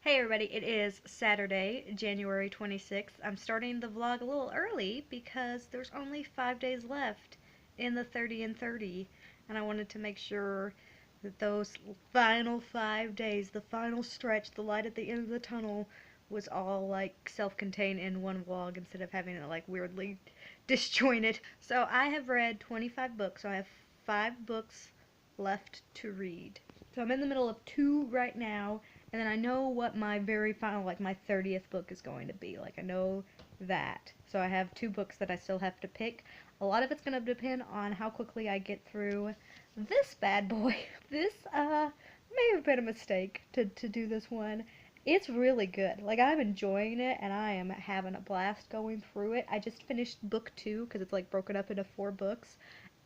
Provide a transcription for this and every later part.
Hey everybody, it is Saturday, January 26th. I'm starting the vlog a little early because there's only 5 days left in the 30 and 30, and I wanted to make sure that those final 5 days, the final stretch, the light at the end of the tunnel, was all like self-contained in one vlog instead of having it like weirdly disjointed. So I have read 25 books, so I have 5 books left to read. So I'm in the middle of 2 right now. And then I know what my very final, like my 30th book is going to be. Like, I know that. So I have 2 books that I still have to pick. A lot of it's going to depend on how quickly I get through this bad boy. This, may have been a mistake to do this one. It's really good. Like, I'm enjoying it, and I am having a blast going through it. I just finished book 2, because it's, like, broken up into 4 books.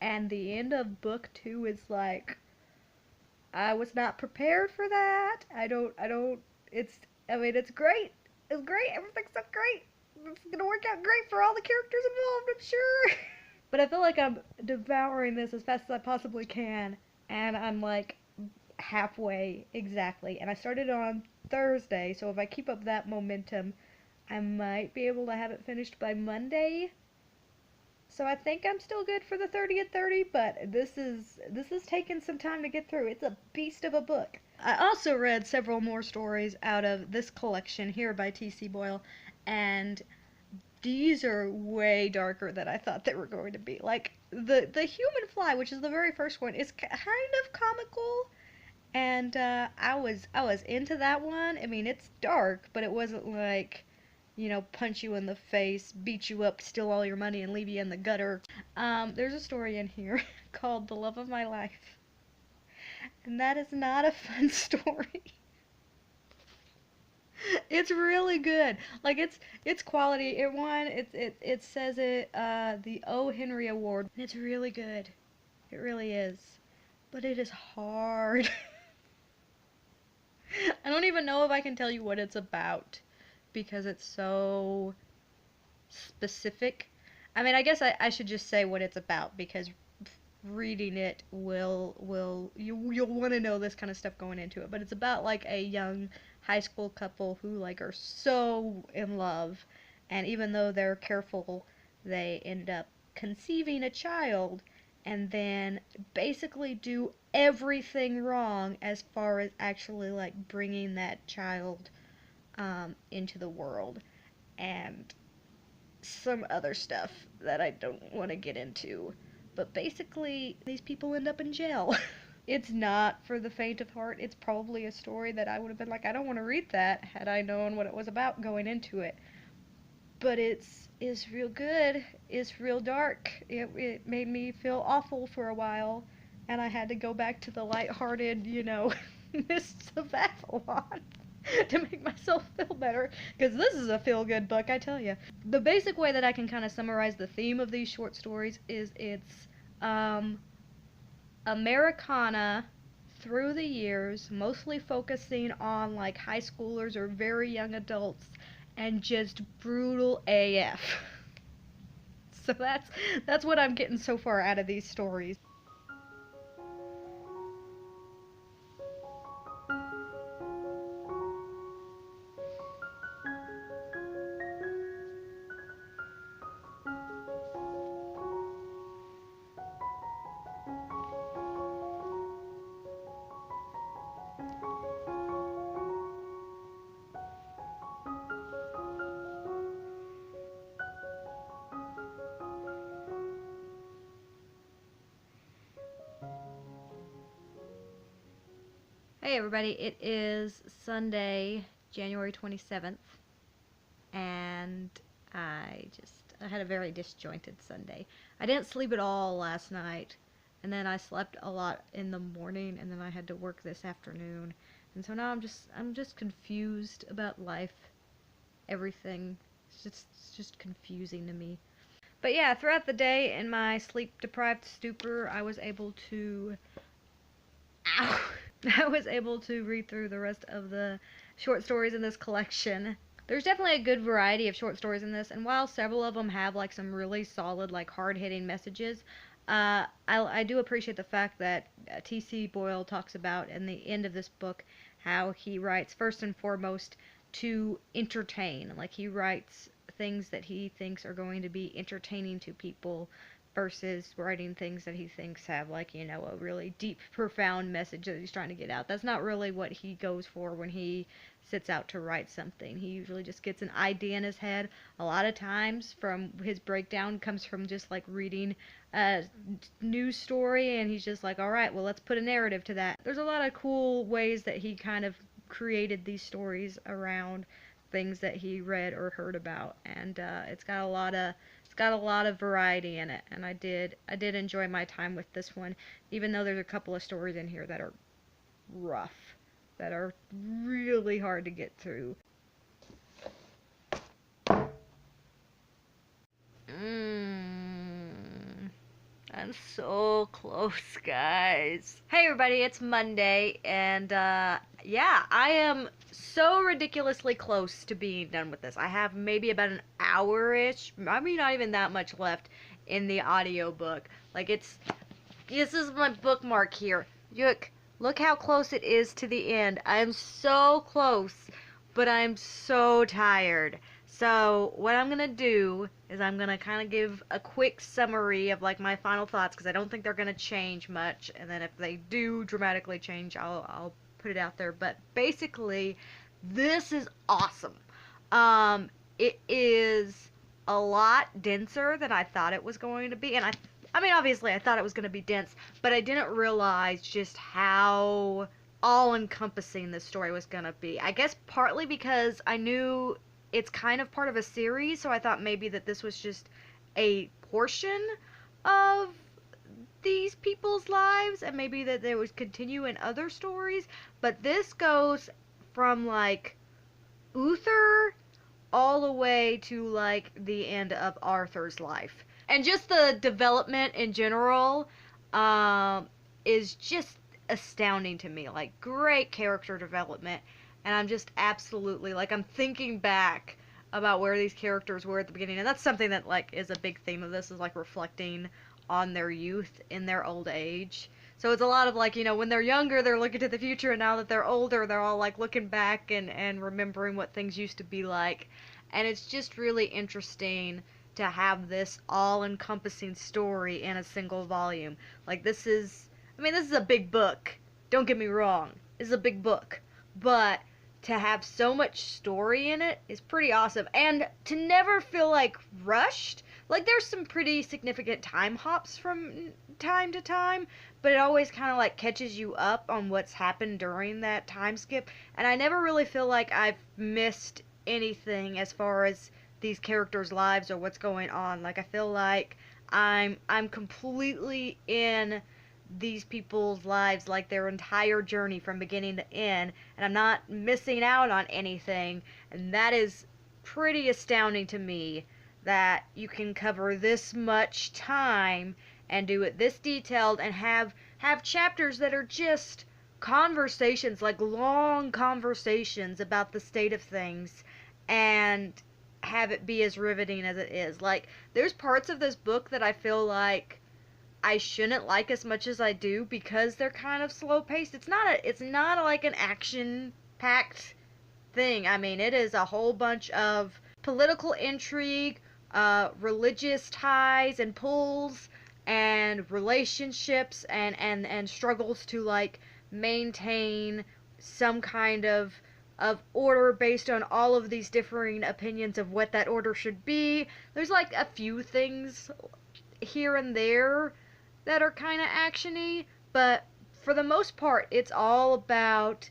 And the end of book 2 is, like, I was not prepared for that. I mean, it's great. It's great. Everything's so great. It's gonna work out great for all the characters involved, I'm sure. But I feel like I'm devouring this as fast as I possibly can, and I'm like halfway exactly. And I started on Thursday, so if I keep up that momentum, I might be able to have it finished by Monday. So I think I'm still good for the 30 and 30, but this is taking some time to get through. It's a beast of a book. I also read several more stories out of this collection here by T.C. Boyle, and these are way darker than I thought they were going to be. Like the Human Fly, which is the very first one, is kind of comical, and I was into that one. I mean, it's dark, but it wasn't like, punch you in the face, beat you up, steal all your money, and leave you in the gutter. There's a story in here called The Love of My Life. And that is not a fun story. It's really good. Like, it's quality. It won, it says it, the O. Henry Award. And it's really good. It really is. But it is hard. I don't even know if I can tell you what it's about, because it's so specific. I mean, I guess I should just say what it's about, because reading it you'll want to know this kind of stuff going into it. But it's about like a young high school couple who like are so in love, and even though they're careful, they end up conceiving a child, and then basically do everything wrong as far as actually like bringing that child into the world, and some other stuff that I don't want to get into. But basically, these people end up in jail. It's not for the faint of heart. It's probably a story that I would have been like, I don't want to read that had I known what it was about going into it. But it's real good. It's real dark. It made me feel awful for a while, and I had to go back to the lighthearted, Mists of Avalon to make myself feel better, because this is a feel-good book, I tell you. The basic way that I can kind of summarize the theme of these short stories is it's Americana through the years, mostly focusing on like high schoolers or very young adults, and just brutal AF. So that's what I'm getting so far out of these stories. Hey everybody, it is Sunday, January 27th, and I had a very disjointed Sunday. I didn't sleep at all last night, and then I slept a lot in the morning, and then I had to work this afternoon, and so now I'm just confused about life, everything. It's just confusing to me. But yeah, throughout the day in my sleep-deprived stupor, I was able to ow, I was able to read through the rest of the short stories in this collection. There's definitely a good variety of short stories in this, and while several of them have like some really solid, like hard-hitting messages, I do appreciate the fact that T.C. Boyle talks about in the end of this book how he writes first and foremost to entertain. Like, he writes things that he thinks are going to be entertaining to people versus writing things that he thinks have, like, you know, a really deep, profound message that he's trying to get out. That's not really what he goes for when he sets out to write something. He usually just gets an idea in his head. A lot of times from his breakdown comes from just like reading a news story, and he's just like, all right, well, let's put a narrative to that. There's a lot of cool ways that he kind of created these stories around things that he read or heard about, and it's got a lot of variety in it, and I did enjoy my time with this one, even though there's a couple of stories in here that are rough, that are really hard to get through. I'm so close, guys. Hey everybody, it's Monday, and yeah, I am so ridiculously close to being done with this. I have maybe about an hour-ish, I mean not even that much left in the audiobook. Like, this is my bookmark here. Look how close it is to the end. I am so close, but I'm so tired. So what I'm gonna do is I'm gonna kind of give a quick summary of like my final thoughts, because I don't think they're gonna change much, and then if they do dramatically change, I'll put it out there. But basically, this is awesome. It is a lot denser than I thought it was going to be, and I mean, obviously I thought it was going to be dense, but I didn't realize just how all-encompassing this story was going to be. I guess partly because I knew it's kind of part of a series, so I thought maybe that this was just a portion of these people's lives, and maybe that they would continue in other stories. But this goes from like Uther all the way to like the end of Arthur's life. And just the development in general is just astounding to me. Like, great character development. And I'm just absolutely, like, I'm thinking back about where these characters were at the beginning. And that's something that, like, is a big theme of this, is, like, reflecting on their youth in their old age. So it's a lot of, like, you know, when they're younger, they're looking to the future, and now that they're older, they're all, like, looking back and remembering what things used to be like. And it's just really interesting to have this all-encompassing story in a single volume. Like, this is a big book. Don't get me wrong. It's a big book. But to have so much story in it is pretty awesome. And to never feel, like, rushed. Like, there's some pretty significant time hops from time to time, but it always kind of, like, catches you up on what's happened during that time skip. And I never really feel like I've missed anything as far as these characters' lives or what's going on. Like, I feel like I'm completely in these people's lives, like their entire journey from beginning to end, and I'm not missing out on anything. And that is pretty astounding to me, that you can cover this much time and do it this detailed and have chapters that are just conversations, like long conversations about the state of things, and have it be as riveting as it is. Like, there's parts of this book that I feel like I shouldn't like as much as I do, because they're kind of slow paced. It's not like an action packed thing. I mean, it is a whole bunch of political intrigue, religious ties and pulls, and relationships, and struggles to, like, maintain some kind of order based on all of these differing opinions of what that order should be. There's, like, a few things here and there that are kind of actiony, but for the most part, it's all about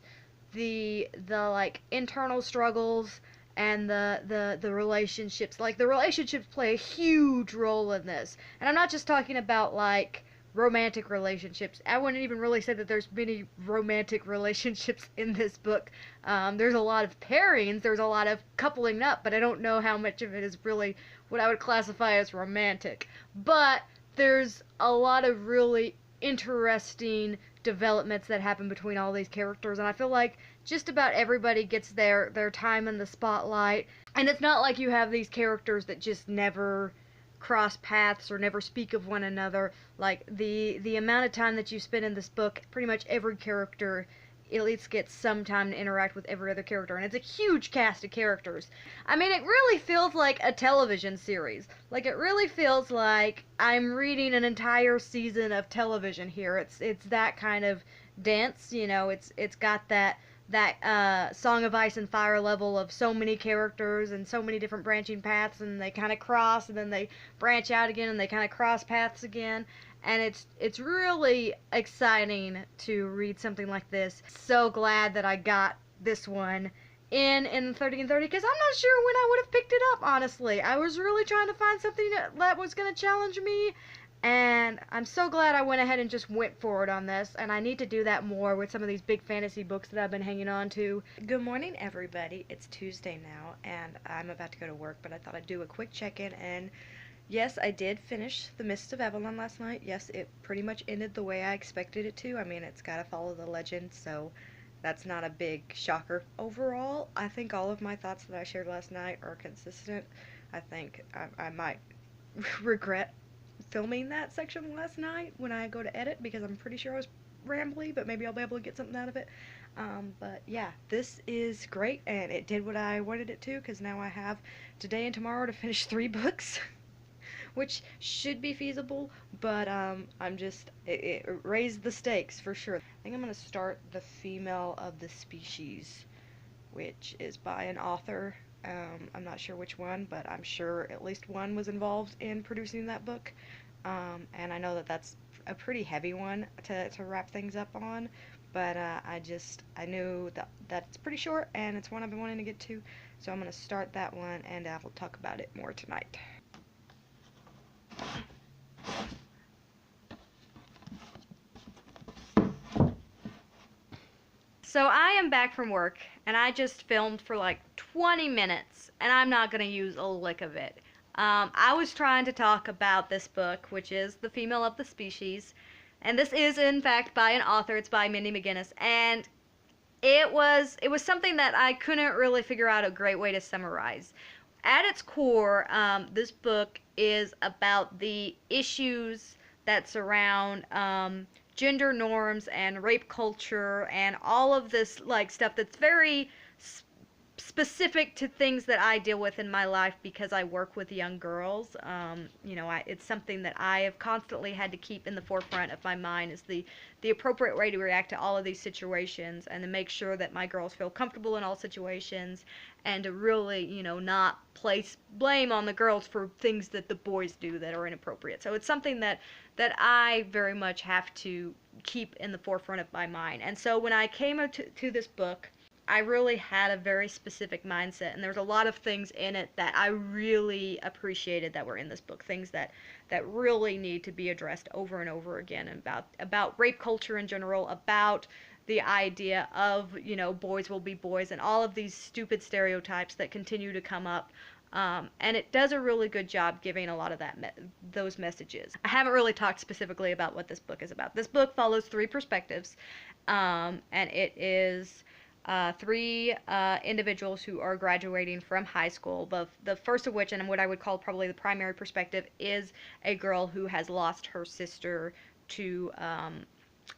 the like internal struggles and the relationships. Like, the relationships play a huge role in this, and I'm not just talking about like romantic relationships. I wouldn't even really say that there's many romantic relationships in this book. There's a lot of pairings, there's a lot of coupling up, but I don't know how much of it is really what I would classify as romantic. But there's a lot of really interesting developments that happen between all these characters, and I feel like just about everybody gets their time in the spotlight. And it's not like you have these characters that just never cross paths or never speak of one another. Like, the amount of time that you spend in this book, pretty much every character at least get some time to interact with every other character, and it's a huge cast of characters. I mean, it really feels like a television series. Like, it really feels like I'm reading an entire season of television here. It's that kind of dense, you know. It's got that Song of Ice and Fire level of so many characters and so many different branching paths, and they kind of cross, and then they branch out again, and they kind of cross paths again. And it's really exciting to read something like this. So glad that I got this one in 30 and 30, because I'm not sure when I would have picked it up, honestly. I was really trying to find something that was going to challenge me, and I'm so glad I went ahead and just went forward on this, and I need to do that more with some of these big fantasy books that I've been hanging on to. Good morning, everybody. It's Tuesday now, and I'm about to go to work, but I thought I'd do a quick check-in. And yes, I did finish The Mists of Avalon last night. Yes, it pretty much ended the way I expected it to. I mean, it's got to follow the legend, so that's not a big shocker. Overall, I think all of my thoughts that I shared last night are consistent. I think I might regret filming that section last night when I go to edit, because I'm pretty sure I was rambly, but maybe I'll be able to get something out of it. But yeah, this is great, and it did what I wanted it to, because now I have today and tomorrow to finish 3 books. Which should be feasible, but I'm just, it raised the stakes for sure. I think I'm going to start The Female of the Species, which is by an author. I'm not sure which one, but I'm sure at least one was involved in producing that book. And I know that that's a pretty heavy one to wrap things up on, but I knew that that's pretty short, and it's one I've been wanting to get to, so I'm going to start that one, and I will talk about it more tonight. So I am back from work, and I just filmed for like 20 minutes, and I'm not going to use a lick of it. I was trying to talk about this book, which is The Female of the Species, and this is in fact by an author. It's by Mindy McGinnis, and it was something that I couldn't really figure out a great way to summarize. At its core, this book is about the issues that surround gender norms and rape culture and all of this like stuff that's very specific to things that I deal with in my life because I work with young girls. You know, it's something that I have constantly had to keep in the forefront of my mind, is the appropriate way to react to all of these situations, and to make sure that my girls feel comfortable in all situations, and to really, you know, not place blame on the girls for things that the boys do that are inappropriate. So it's something that I very much have to keep in the forefront of my mind. And so when I came to this book, I really had a very specific mindset, and there's a lot of things in it that I really appreciated that were in this book, things that really need to be addressed over and over again, about rape culture in general, about the idea of, you know, boys will be boys, and all of these stupid stereotypes that continue to come up. And it does a really good job giving a lot of those messages. I haven't really talked specifically about what this book is about. This book follows 3 perspectives, and it is 3 individuals who are graduating from high school. The first of which, and what I would call probably the primary perspective, is a girl who has lost her sister to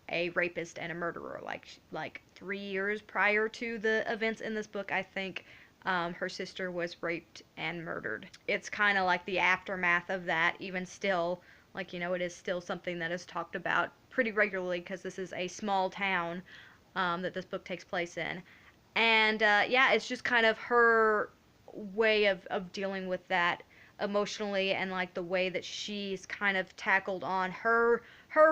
a rapist and a murderer. Like 3 years prior to the events in this book, I think her sister was raped and murdered. It's kind of like the aftermath of that, even still. Like, you know, it is still something that is talked about pretty regularly, because this is a small town that this book takes place in. And yeah, it's just kind of her way of dealing with that emotionally, and like the way that she's kind of tackled on her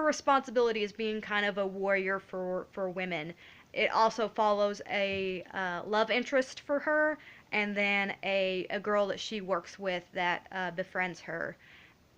responsibility as being kind of a warrior for women. It also follows a love interest for her, and then a girl that she works with that befriends her.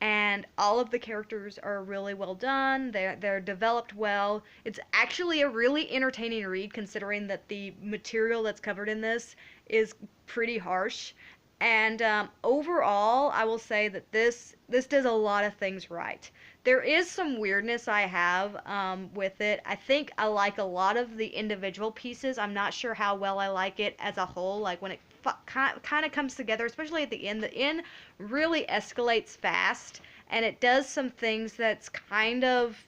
And all of the characters are really well done. They're developed well. It's actually a really entertaining read, considering that the material that's covered in this is pretty harsh. And overall, I will say that this does a lot of things right. There is some weirdness I have with it. I think I like a lot of the individual pieces. I'm not sure how well I like it as a whole. Like when it kind of comes together, especially at the end. The end really escalates fast, and it does some things that's kind of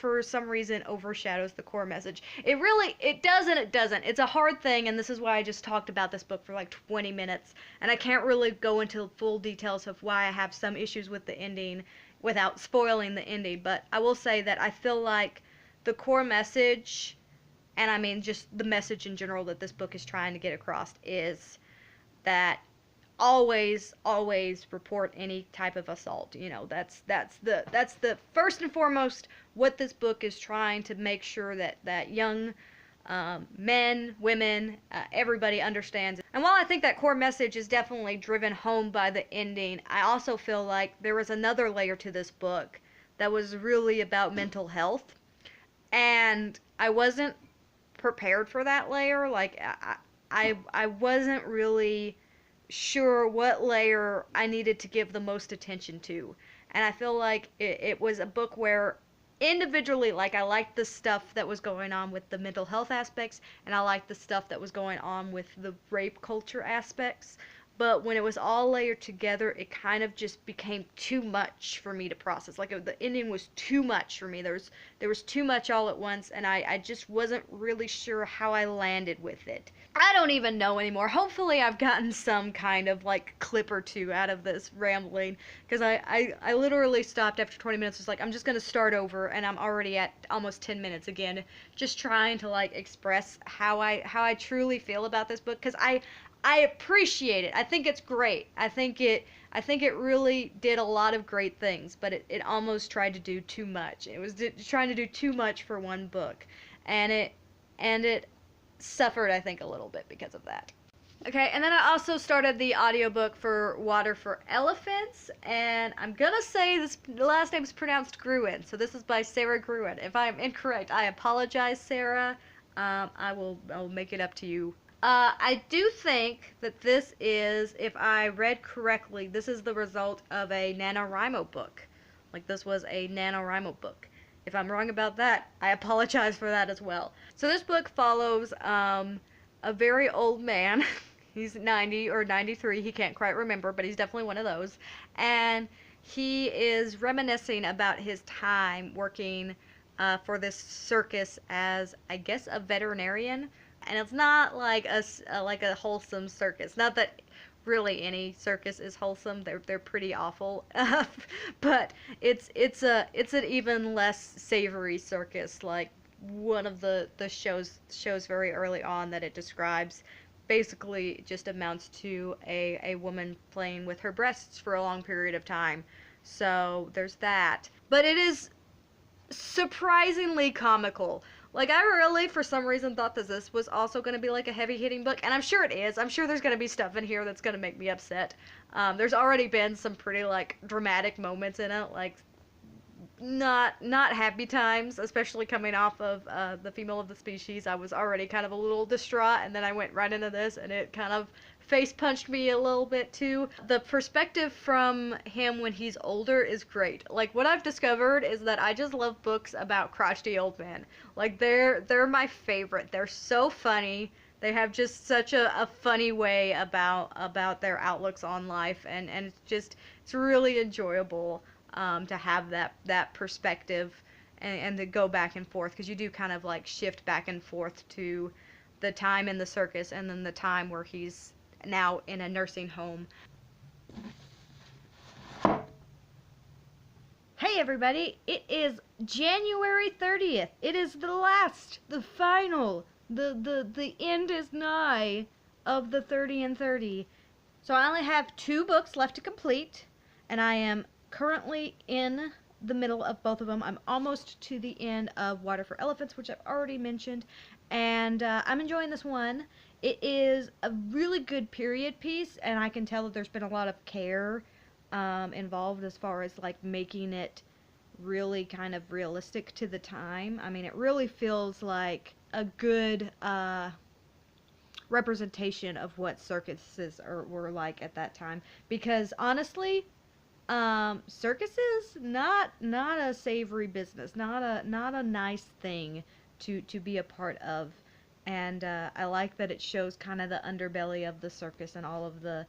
for some reason overshadows the core message. It does and it doesn't. It's a hard thing, and this is why I just talked about this book for like 20 minutes, and I can't really go into full details of why I have some issues with the ending without spoiling the ending, but I will say that I feel like the core message, and I mean just the message in general that this book is trying to get across, is that always report any type of assault. You know, that's the first and foremost what this book is trying to make sure that young men, women, everybody understands. And while I think that core message is definitely driven home by the ending, I also feel like there was another layer to this book that was really about mental health, and I wasn't prepared for that layer. Like I wasn't really sure what layer I needed to give the most attention to. And I feel like it was a book where individually, like, I liked the stuff that was going on with the mental health aspects, and I liked the stuff that was going on with the rape culture aspects. But when it was all layered together, it kind of just became too much for me to process. Like, the ending was too much for me. There was too much all at once, and I just wasn't really sure how I landed with it. I don't even know anymore. Hopefully I've gotten some kind of, like, clip or two out of this rambling, because I literally stopped after 20 minutes. It's like, I'm just going to start over, and I'm already at almost 10 minutes again, just trying to, like, express how I truly feel about this book, because I appreciate it. I think it's great. I think it really did a lot of great things, but it almost tried to do too much. It was trying to do too much for one book, and it suffered, I think, a little bit because of that. Okay, and then I also started the audiobook for Water for Elephants, and I'm gonna say the last name is pronounced Gruen, so this is by Sarah Gruen. If I'm incorrect, I apologize, Sarah. I'll make it up to you. I do think that this is, if I read correctly, this is the result of a NaNoWriMo book. Like, this was a NaNoWriMo book. If I'm wrong about that, I apologize for that as well. So this book follows a very old man. He's 90 or 93, he can't quite remember, but he's definitely one of those. And he is reminiscing about his time working for this circus as, I guess, a veterinarian. And it's not like a wholesome circus. Not that really any circus is wholesome. They're pretty awful. But it's an even less savory circus. Like one of the shows very early on that it describes basically just amounts to a woman playing with her breasts for a long period of time. So there's that. But it is surprisingly comical. Like, I really, for some reason, thought that this was also going to be, like, a heavy-hitting book, and I'm sure it is. I'm sure there's going to be stuff in here that's going to make me upset. There's already been some pretty, like, dramatic moments in it, like, not happy times, especially coming off of The Female of the Species. I was already kind of a little distraught, and then I went right into this, and it kind of face punched me a little bit too. The perspective from him when he's older is great. Like, what I've discovered is that I just love books about crotchety old men. Like, they're my favorite. They're so funny. They have just such a funny way about their outlooks on life, and it's really enjoyable to have that perspective and to go back and forth, because you do kind of like shift back and forth to the time in the circus and then the time where he's now in a nursing home. Hey everybody, it is January 30th. It is the final, the end is nigh of the 30 and 30. So I only have 2 books left to complete, and I am currently in the middle of both of them. I'm almost to the end of Water for Elephants, which I've already mentioned, and I'm enjoying this one. It is a really good period piece, and I can tell that there's been a lot of care involved as far as like making it really kind of realistic to the time. I mean, it really feels like a good representation of what circuses were like at that time, because honestly, circuses not a savory business, not a nice thing to be a part of. And I like that it shows kind of the underbelly of the circus and all of the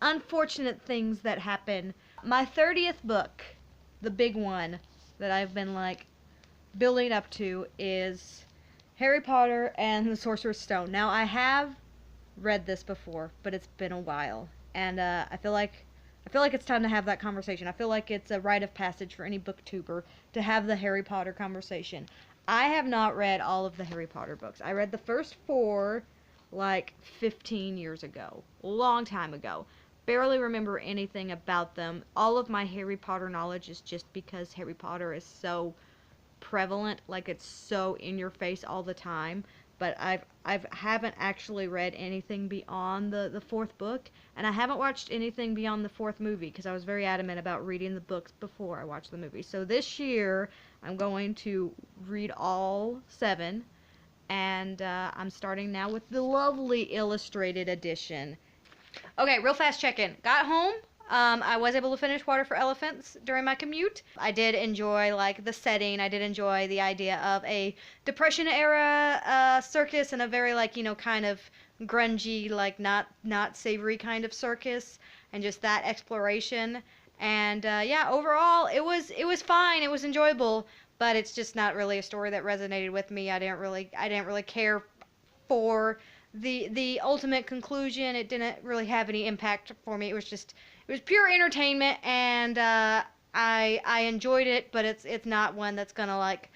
unfortunate things that happen. My 30th book, the big one, that I've been like building up to is Harry Potter and the Sorcerer's Stone. Now I have read this before, but it's been a while, and I feel like it's time to have that conversation. I feel like it's a rite of passage for any booktuber to have the Harry Potter conversation. I have not read all of the Harry Potter books. I read the first four like 15 years ago, a long time ago. Barely remember anything about them. All of my Harry Potter knowledge is just because Harry Potter is so prevalent, like it's so in your face all the time. But I haven't actually read anything beyond the fourth book, and I haven't watched anything beyond the fourth movie because I was very adamant about reading the books before I watched the movie. So this year I'm going to read all seven, and I'm starting now with the lovely illustrated edition. Okay, real fast check-in. Got home. I was able to finish Water for Elephants during my commute. I did enjoy like the setting. I did enjoy the idea of a Depression era circus and a very like kind of grungy, like not savory kind of circus, and just that exploration. And yeah, overall it was fine. It was enjoyable, but it's just not really a story that resonated with me. I didn't really care for the ultimate conclusion. It didn't really have any impact for me. It was pure entertainment, and I enjoyed it, but it's not one that's gonna like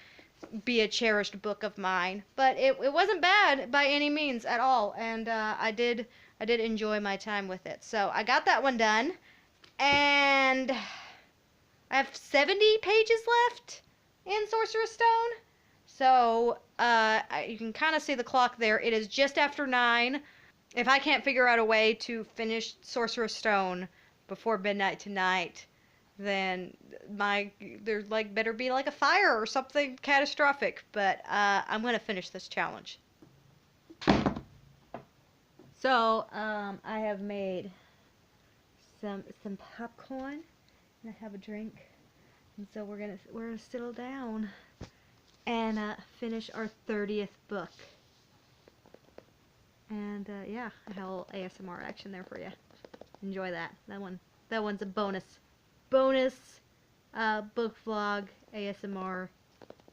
be a cherished book of mine. But it wasn't bad by any means at all, and I did enjoy my time with it. So I got that one done, and I have 70 pages left in Sorcerer's Stone. So you can kind of see the clock there. It is just after 9. If I can't figure out a way to finish Sorcerer's Stone before midnight tonight, then there's like better be like a fire or something catastrophic. But I'm gonna finish this challenge. So I have made some popcorn, and I have a drink, and so we're gonna settle down and finish our 30th book. And yeah, I have a little ASMR action there for you. Enjoy that. That one's a bonus book vlog ASMR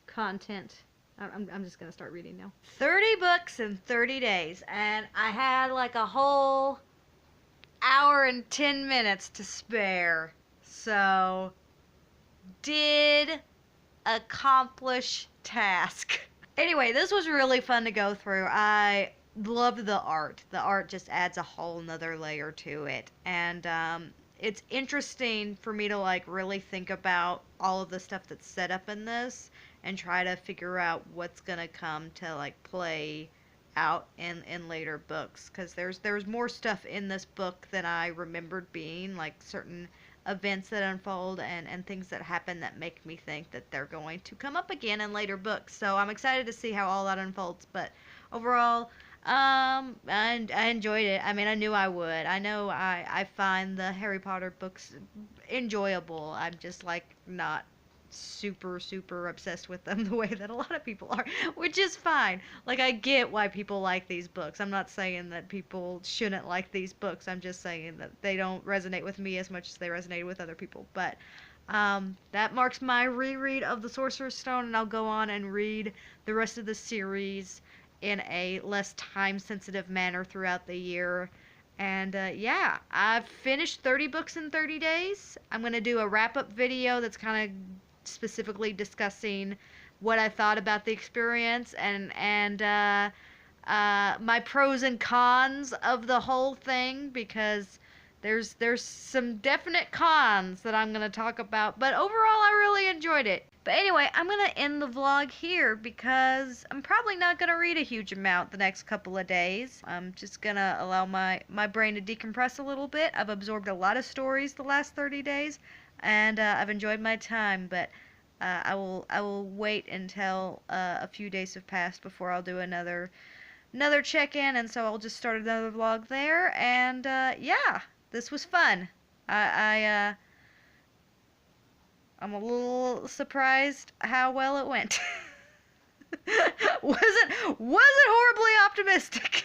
content. I'm just gonna start reading now. 30 books in 30 days, and I had like a whole hour and 10 minutes to spare. So did accomplish task. Anyway, this was really fun to go through. I loved the art. The art just adds a whole nother layer to it. And it's interesting for me to like really think about all of the stuff that's set up in this and try to figure out what's gonna come to like play out in later books, because there's more stuff in this book than I remembered being, like certain events that unfold and things that happen that make me think that they're going to come up again in later books. So I'm excited to see how all that unfolds. But overall, I enjoyed it. I mean, I knew I would. I know I find the Harry Potter books enjoyable. I'm just like not super obsessed with them the way that a lot of people are, which is fine. Like, I get why people like these books. I'm not saying that people shouldn't like these books. I'm just saying that they don't resonate with me as much as they resonate with other people. But that marks my reread of the Sorcerer's Stone, and I'll go on and read the rest of the series in a less time-sensitive manner throughout the year. And yeah, I've finished 30 books in 30 days. I'm going to do a wrap-up video that's kind of specifically discussing what I thought about the experience and my pros and cons of the whole thing, because there's some definite cons that I'm going to talk about, but overall I really enjoyed it. But anyway, I'm going to end the vlog here because I'm probably not going to read a huge amount the next couple of days. I'm just going to allow my brain to decompress a little bit. I've absorbed a lot of stories the last 30 days, and I've enjoyed my time, but I will wait until a few days have passed before I'll do another check-in, and so I'll just start another vlog there. And yeah, this was fun. I'm a little surprised how well it went. wasn't horribly optimistic.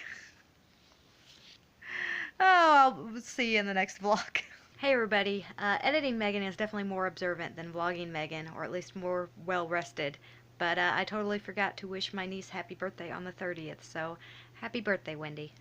Oh, I'll see you in the next vlog. Hey everybody, editing Megan is definitely more observant than vlogging Megan, or at least more well rested. But I totally forgot to wish my niece happy birthday on the 30th, so happy birthday, Wendy.